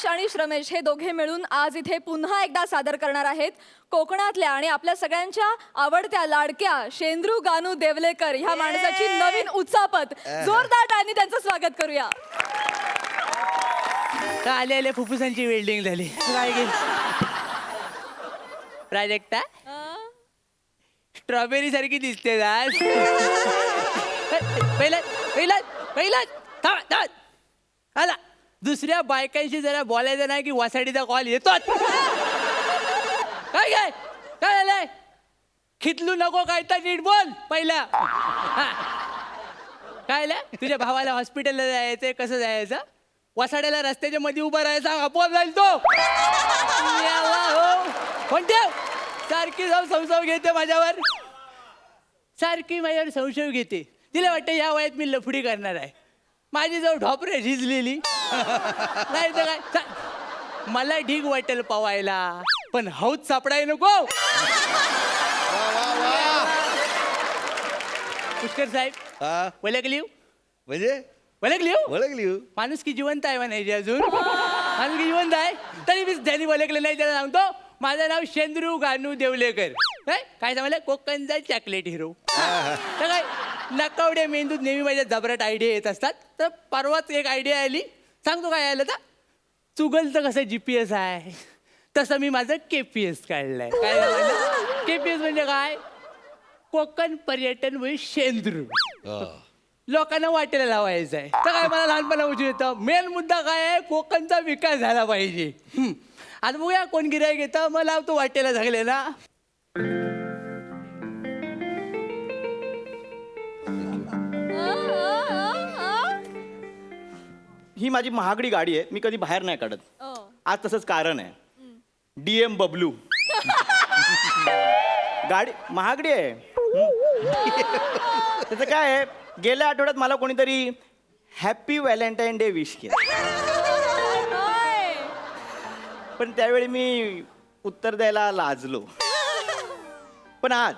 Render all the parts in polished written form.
आणि श्रमेश हे दोघे मिळून आज इथे पुन्हा एकदा सादर करणार आहेत कोकणातल्या आणि आपल्या सगळ्यांच्या आवडत्या लाडक्या शेंद्रू गानू देवलेकर ह्या माणसाची नवीन उचापत. जोरदार टाळ्यांनी त्यांचं स्वागत करूया. आले आले फुफ्फुसांची वेल्डिंग झाली. काय गे प्राजक्ता स्ट्रॉबेरी सारखी दिसते आज. पहिला पहिला पहिला आला दुसऱ्या बायकांशी जरा बोलायचं नाही की वासाडीचा कॉल येतोच. काय काय काय झालंय खितलू नको काय तर नीट बोल पहिला. काय तुझ्या भावाला हॉस्पिटलला जायचंय कसं जायचं वासाड्याला रस्त्याच्या मध्ये उभा राहायचा आपोआप जाईल तो. कोणत्या सारखी जाऊन संशय घेते माझ्यावर सारखी माझ्यावर संशय घेते. तिला वाटतं या वयात मी लफडी करणार आहे. माझी जाऊ ढोपरे झिजलेली नाही तर काय मला ढीग वाटेल पवायला पण हौत सापडाय नको. पुष्कर साहेब ओळखली म्हणजे ओळखली माणूस की जिवंत आहे म्हणायची अजून माणूस की जिवंत आहे तरी मी ज्यांनी ओळखलं नाही त्याला सांगतो माझं नाव शेंद्रू गानू देवलेकर. काय सांगायला कोकणचा चॉकलेट हिरो. तर काय नकावड्या मेंदूत नेहमी माझ्या जबराट आयडिया येत असतात. तर परवाच एक आयडिया आली सांगतो काय आलं तर चुगलचं कसं GPS आहे तसं मी माझं KPS काढलंय. काय KPS म्हणजे काय कोकण पर्यटन म्हणजे शेंद्रू लोकांना वाटेला लावायचं आहे. तर काय मला लहानपणापासून येतं मेन मुद्दा काय आहे कोकणचा विकास झाला पाहिजे. आता बघूया कोण गिऱ्हाईक येतं मग लावतो वाटेला झाले ना. ही माझी महागडी गाडी आहे मी कधी बाहेर नाही काढत. आज तसंच कारण आहे DM बबलू. गाडी महागडी आहे. त्याचं काय आहे गेल्या आठवड्यात मला कोणीतरी हॅपी व्हॅलेंटाईन डे विश केलं पण त्यावेळी मी उत्तर द्यायला लाजलो. पण आज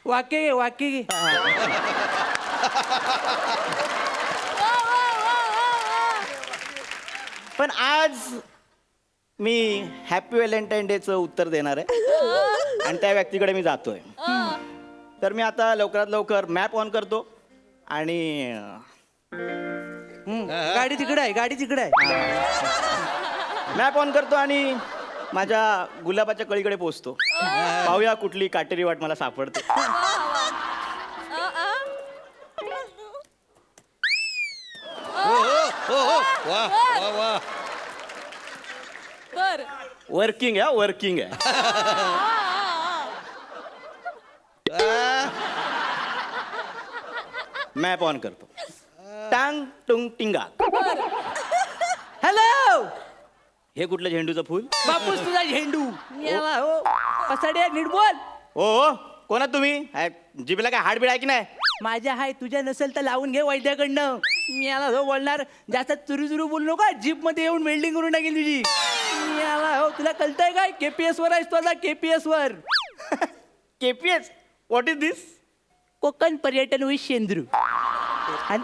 वाक्य घे पण आज मी हॅपी व्हॅलेंटाईन डेचं उत्तर देणार आहे आणि त्या व्यक्तीकडे मी जातोय. तर मी आता लवकरात लवकर मॅप ऑन करतो आणि गाडी तिकडे आहे मॅप ऑन करतो आणि माझ्या गुलाबाच्या कळीकडे पोहोचतो. पाहूया कुठली काटेरी वाट मला सापडते. वर्किंग आहे वर्किंग आहे. मॅप ऑन करतो. टांग टुंग टिंगा. हॅलो हे कुठलं झेंडूचं फुल बापूस तुझा झेंडू हो पसाड्या नीट बोल. ओ कोणा तुम्ही जिबीला काय हाडबीड आहे की नाही. माझ्या हाय तुझ्या नसेल तर लावून घे वैद्याकडनं. मी याला हो बोलणार जास्त चुरू बोलू नका जीप मध्ये येऊन वेल्डिंग करून टाकेल तुझी. मी याला हो तुला कळतंय काय KPS वर आहेस तुझा KPS वर. KPS व्हॉट इज दिस. कोकण पर्यटन विथ शेंद्रू आणि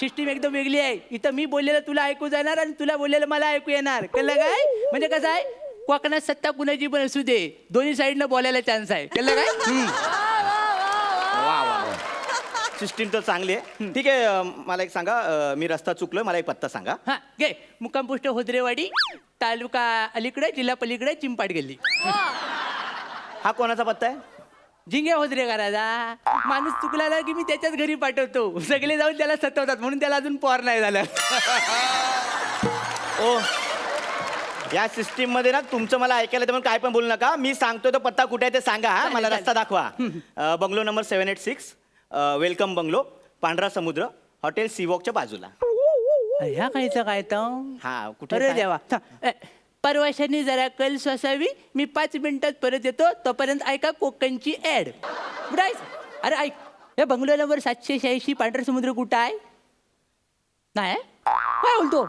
सिस्टीम एकदम वेगळी आहे. इथं मी बोललेलं तुला ऐकू जाणार आणि तुला बोललेलं मला ऐकू येणार. कळलं काय म्हणजे कसं आहे कोकणात सत्ता कुणाची पण असू दे दोन्ही साईडनं बोलायला चान्स आहे. कळलं काय सिस्टीम तर चांगली आहे. ठीक आहे मला एक सांगा मी रस्ता चुकलोय मला एक पत्ता सांगा. हा घे मुक्काम पोस्ट होद्रेवाडी तालुका अलीकडे जिल्हा पलीकडे चिंपाड गल्ली. हा कोणाचा पत्ता आहे. झिंगे होद्रे करायचा माणूस चुकला ना की मी त्याच्याच घरी पाठवतो. सगळे जाऊन त्याला सतवतात म्हणून त्याला अजून पोर नाही झालं. ओ या सिस्टीम मध्ये ना तुमचं मला ऐकायला तर काय पण बोलू नका. मी सांगतोय तो पत्ता कुठे आहे ते सांगा. हा मला रस्ता दाखवा. बंगलो नंबर 786 वेलकम बंगलो पांढरा समुद्र हॉटेल सीवॉकच्या बाजूला. ह्या कायचं काय तर हा कुठे अरे देवा परवाशांनी जरा कल सोसावी. मी 5 मिनिटात परत येतो तोपर्यंत ऐका कोकणची ऍड. कुठं आहेस अरे ऐक हे बंगलो नंबर 786 पांढरा समुद्र कुठं आहे नाही काय बोलतो.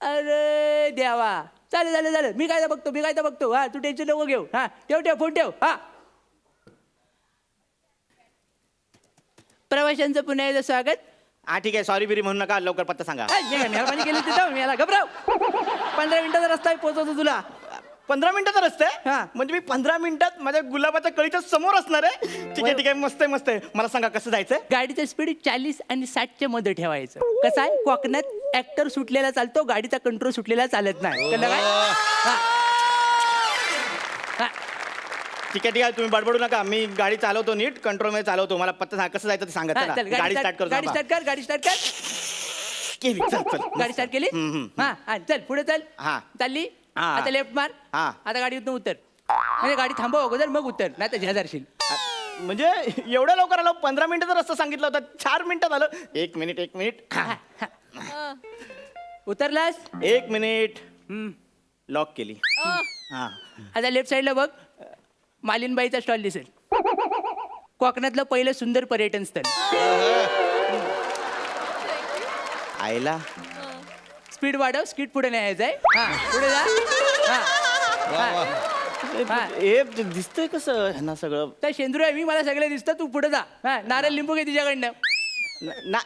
अरे देवा चालेल मी काय बघतो हा तू टेन्शन नको घेऊ. हा ठेव फोन ठेव. हा प्रवाशांचं पुन्हा एकदा स्वागत. हा ठीक आहे सॉरी बिरी म्हणू नका लवकर पत्ता सांगा. मेहरबानी केली तिथं मी याला घबराव. 15 मिनिटाचा रस्ता आहे, पोहोचवतो तुला. 15 मिनिटाचा रस्ता आहे हा. म्हणजे मी 15 मिनिटात माझ्या गुलाबाच्या कळीच्या समोर असणार आहे. ठीक आहे ठीक आहे मस्त आहे मस्त आहे. मला सांगा कसं जायचंय. गाडीचं स्पीड 40 आणि 60च्या मध्ये ठेवायचं. कसं आहे कोकणात ऍक्टर सुटलेला चालतो, गाडीचा कंट्रोल सुटलेला चालत नाही. कळलं काय? हा. हा. ठीक आहे ठीक आहे तुम्ही बडबडू नका. मी गाडी चालवतो नीट कंट्रोल मध्ये चालवतो. मला पत्ता सांगा कसं जायचं ते सांगा. हा, चला, चल, गाडी स्टार्ट करतो. गाडी स्टार्ट कर, गाडी स्टार्ट कर. केली चल चल गाडी स्टार्ट केली. हम्म, हम्म. हा हा, चल पुढे चल. हा. चालली. हा. आता लेफ्ट मार. हा. आता गाडीतून उतर. म्हणजे गाडी थांबव अगोदर मग उतर, नाही तर झेजारशील. म्हणजे एवढ्या लवकर आलो. 15 मिनिटाचा रस्ता सांगितला होता 4 मिनिटात आलं. एक मिनिट उतरलास. 1 मिनिट हम्म. लॉक केली. हा आता लेफ्ट साईडला बघ, मालिनबाईचा स्टॉल दिसेल. कोकणातलं पहिलं सुंदर पर्यटन स्थळ. आईला स्पीड वाढव, स्पीड पुढे न्यायचं आहे. हा पुढे जा. हा. हा. हे दिसतंय कसं ह्यांना सगळं. तर शेंद्रू आहे मी, मला सगळे दिसतं. तू पुढे जा. हा नारळ लिंबू घे तिच्याकडनं.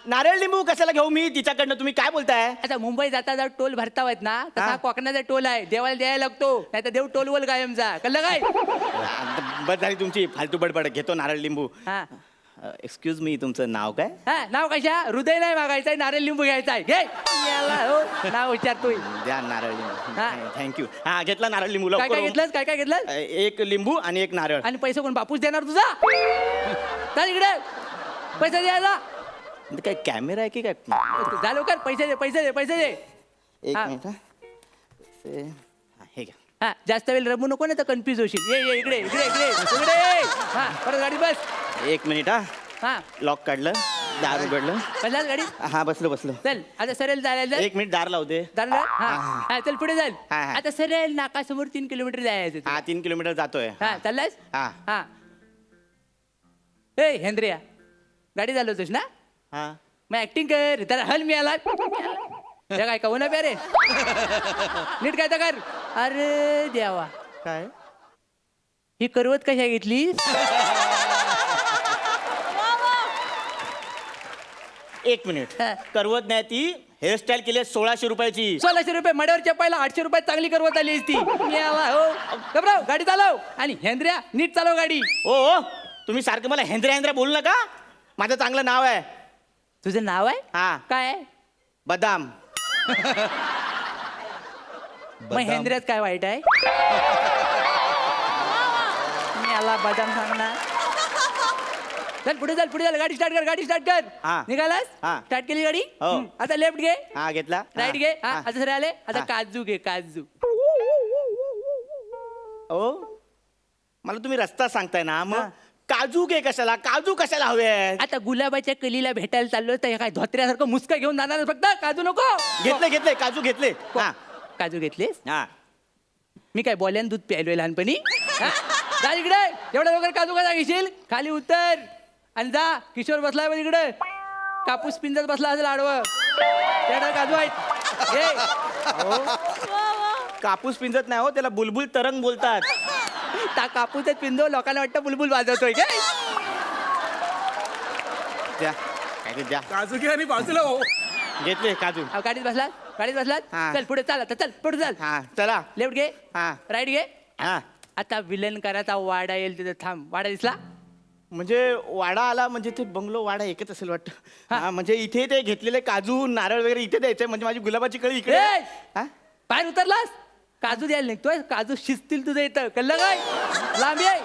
नारळ लिंबू कशाला घेऊ मी तिच्याकडनं. तुम्ही काय बोलताय. आता मुंबई जाता जात टोल भरतावत ना, तसा हा. कोकणाचा टोल आहे. देवाला द्यायला लागतो, नाही तर देव टोलवल कायमचा. कळलं काय? बस झाली तुमची फालतू बडबड. घेतो नारळ लिंबू. हा एक्सक्यूज मी तुमचं नाव काय. हा नाव कशा? हृदय नाही मागायचंय, नारळ लिंबू घ्यायचा आहे. घे याला, हो नाव विचारतोय. द्या नारळ हा. लिंबू. थँक्यू. हा घेतला नारळ लिंबू काय काय लवकर. घेतलंस, काय काय घेतलंस? एक लिंबू आणि एक नारळ. आणि पैसे कोण बापूस देणार तुझा? चल इकडे, पैसे द्यायला. म्हणजे काय कॅमेरा आहे की काय. झालो कर, पैसे दे, पैसे दे, पैसे दे. एक हा. मिनिट हा. हा, हे घ्या. हा जास्त वेळ रमू नको ना, तर कन्फ्युज होशील. ये ये इकडे इकडे इकडे इकडे. हा परत गाडी बस. एक मिनिट हा. हा लॉक काढलं दार उघडलं. बसलास गाडी. हा बसलो. चल आता सरळ जायला. एक मिनिट दार लावते. हा चल पुढे जाईल. हा, हा. आता सरळ नाकासमोर 3 किलोमीटर जायचं. हा 3 किलोमीटर जातोय. हा चाललास. हा. हा ए हेंद्रिया, गाडी चालवतोस ना? हा मग ऍक्टिंग कर. त्याला हल मिळाला काय कहू ना प्यारे. नीट काय तर कर. अरे देवा, काय ही करवत कशा घेतली? एक मिनिट. हा. करवत नाही ती हेअरस्टाईल केली आहे 1600 रुपयाची. 1600 रुपये मड्यावर चपायला 800 रुपये चांगली करवत आली असती. मिळाला, हो घबराव, गाडी चालव. आणि हेंद्र्या नीट चालव गाडी. ओ तुम्ही सारखं मला हेंद्र्या बोलू नका. माझं चांगलं नाव आहे. तुझं नाव आहे? हा काय आहे? बदाम. मग हेंद्र्यात काय वाईट आहे? मला बदाम सांगणार. चल पुढे चल, पुढे चल. गाडी स्टार्ट कर, गाडी स्टार्ट कर. हा. निघालास? हा. स्टार्ट केली गाडी. हो. आता लेफ्ट घे, हा घेतला. राईट घे. हा आता सर आले. आता हा. काजू घे, काजू. ओ मला तुम्ही रस्ता सांगताय ना हा. मग काजू कशाला हवे आहेत. आता गुलाबाच्या कलीला भेटायला चाललो, तर हे काय धोत्र्यासारखं मुसका घेऊन जाणार फक्त? काजू नको. घेतले काजू घेतले. हा काजू घेतलेस? हा मी काय बोल्यान दूध प्यायलोय लहानपणी? हा? जा इकडे. एवढ्या वगैरे काजू कसा घेशील? खाली उतर आणि जा. किशोर बसलाय बघ इकडे, कापूस पिंजत बसला असेल आडवं. त्याला काजू आहेत. घे. कापूस पिंजत नाही हो, त्याला बुलबुल तरंग बोलतात. ता कापूसच पिंजो, लोकांना वाटतं बुलबुल वाजवतोय काय? द्या काय ते द्या. काजू घे आणि बाजूला हो. घेतले काजू. अहो, गाडीत बसलात, गाडीत बसलात. हा. चल पुढे चाल. आता चल पुढे चाल. हा चला. लेफ्ट घे, हा राईट घे. हा आता विलन करायचा वाडा येईल तिथे थांब. वाडा दिसला? म्हणजे वाडा आला म्हणजे ते बंगलो वाडा एकच असेल वाटतं. हा. हा म्हणजे इथे ते घेतलेले काजू नारळ वगैरे इथे द्यायचे. म्हणजे माझी गुलाबाची कळी इकडे. ए! हा? बाहेर उतरलास? काजू द्यायला निघतोय. काजू शिजतील तुझं इथं. कळलं काय? लांब आहे.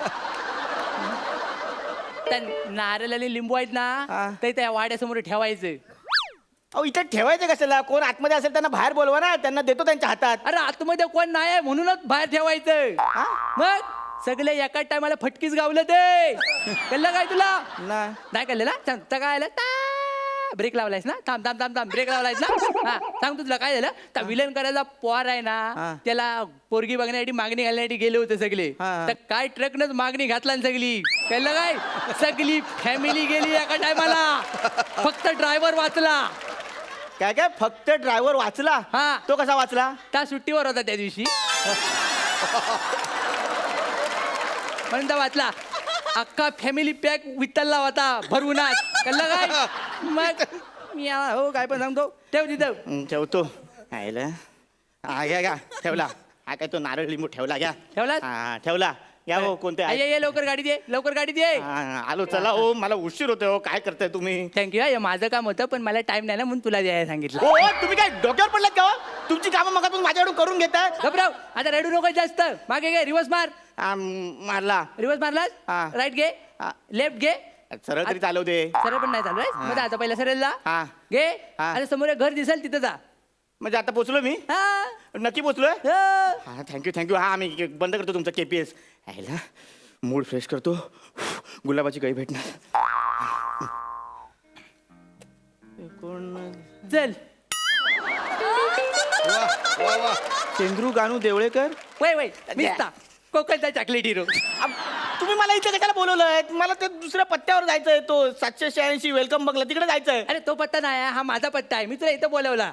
त्या नारळ आणि लिंबू आहेत हा. ना, ते त्या वाड्यासमोर ठेवायचं. अहो इथे ठेवायचे कशाला. कोण आतमध्ये असेल त्यांना बाहेर बोलवा ना. त्यांना देतो त्यांच्या हातात. अरे आतमध्ये कोण नाही आहे म्हणूनच बाहेर ठेवायचं. मग सगळे एका टायमाला फटकीच गावलं ते. कळलं काय तुला? नाही कळलं ना? सांग तर काय आलं? ब्रेक लावलायस ना? थांब थांब थांब थांब. ब्रेक लावलायस ना? हा सांग तुला काय झालं? त्या विलन करायला पोर आहे हा. ना, त्याला पोरगी बघण्यासाठी मागणी घालण्यासाठी गेले होते सगळे. हा. तर काय ट्रकनच मागणी घातला ना सगळी. कळलं काय? सगळी फॅमिली गेली एका टायमाला. फक्त ड्रायव्हर वाचला. काय फक्त ड्रायव्हर वाचला. हा. तो कसा वाचला? त्या सुट्टीवर होता त्या दिवशी म्हणून त्या वाचला. अख्खा फॅमिली पॅक विठ्ठलला होता भरवूनात. कळलं काय? मग मी हो काय पण सांगतो ठेव तिथं ठेवतो आयला हा घ्या ठेवला हा काय तो नारळ लिंबू ठेवला घ्या ठेवलास? हा ठेवला या हो कोणते आहे? ये लवकर गाडी दे लवकर गाडी दे हा, आलो चला हो मला उशीर होतोय हो काय करताय तुम्ही थँक्यू हे माझं काम होतं पण मला टाइम नाही ना म्हणून तुला द्यायला सांगितलं हो तुम्ही काय डोक्यावर पडलात का हो? तुमची कामं मग तुम्ही माझ्याकडून करून घेताय घबराव आता रडू नको जास्त मागे घे रिवर्स मार मारला रिवर्स मारलास हा. राईट घे हा. लेफ्ट घे सरळ तरी चालव दे सरळ पण नाही चालू आहे मग आता पहिला सरळ जा हा. घे हा. आणि समोर एक घर दिसेल तिथं जा म्हणजे आता पोचलो मी हा. नक्की पोचलोय हो. हा थँक्यू हा मी बंद करतो तुमचा केपीएस यायला मूड फ्रेश करतो गुलाबाची काही भेटणार कोण चल चेंद्रू गानू देवळेकर वय वय मिस्ता कोकणचा चॉकलेट हिरो तुम्ही मला इथे कशाला बोलवलंय मला ते दुसऱ्या पत्त्यावर जायचंय तो 786 वेलकम बघला तिकडे जायचंय अरे तो पत्ता नाही हा माझा पत्ता आहे मी तुला इथं बोलवला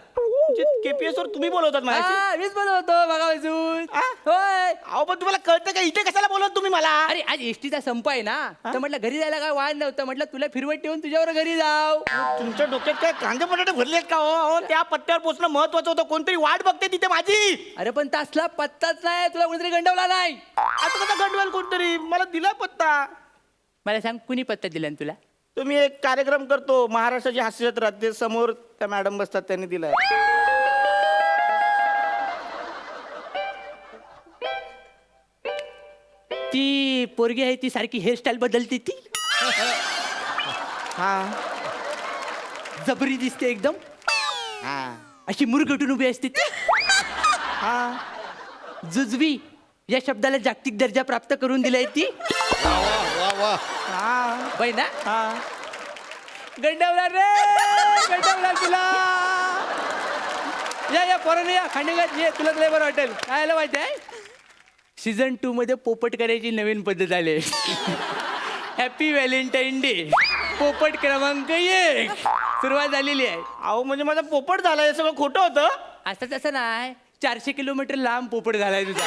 केपीएस वर तुम्ही बोलवतात माझ्याशी हा, मीच बोलवतो बघा अजून हा? होय अहो पण तुम्हाला कळतं का इथे कशाला बोलवत तुम्ही मला अरे आज एसटीचा संप आहे ना तर म्हटलं घरी जायला काय वाद नव्हतं म्हटलं तुला फिरवत ठेवून तुझ्यावर घरी जाव तुमच्या डोक्यात काय कांदे बटाटे भरलेत का हो अहो, त्या पत्त्यावर पोहोचणं महत्वाचं होतं कोणतरी वाट बघते तिथे माझी अरे पण तासला पत्ताच नाही तुला कोणतरी गंडवला नाही आता कसा गंडवेल कोणतरी मला दिला पत्ता मला सांग कुणी पत्ता दिला तुला तुम्ही एक कार्यक्रम करतो महाराष्ट्राची हास्य जत्रा ते समोर त्या मॅडम बसतात त्यांनी दिलाय ती पोरगी आहे ती सारखी हेअरस्टाईल बदलते ती हा जबरी दिसते एकदम हा अशी मुरगटून उभी असते ती हा जुजवी या शब्दाला जागतिक दर्जा प्राप्त करून दिलाय ती हा बाई ना हा गंडवला रे गंडवला तुला या पोराने या खांडेगात ये तुला लय बरं वाटेल काय माहिती आहे सीझन 2 मध्ये पोपट करायची नवीन पद्धत आली हॅपी व्हॅलेंटाईन डे पोपट क्रमांक 1 सुरुवात झालेली आहे अहो म्हणजे माझा पोपट झालाय हे सगळं खोटं होतं असं तसं नाही 400 किलोमीटर लांब पोपट झालाय तुझा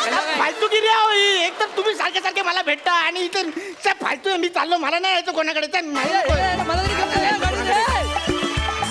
त्याला काय? फालतूगिरी आहे हो ही. एक तर तुम्ही सारखे सारखे मला भेटता आणि इथे फालतू आहे. मी चाललो मला नाही यायचं कोणाकडे तर नाही. मला तरी घेऊन जा, गाडी दे.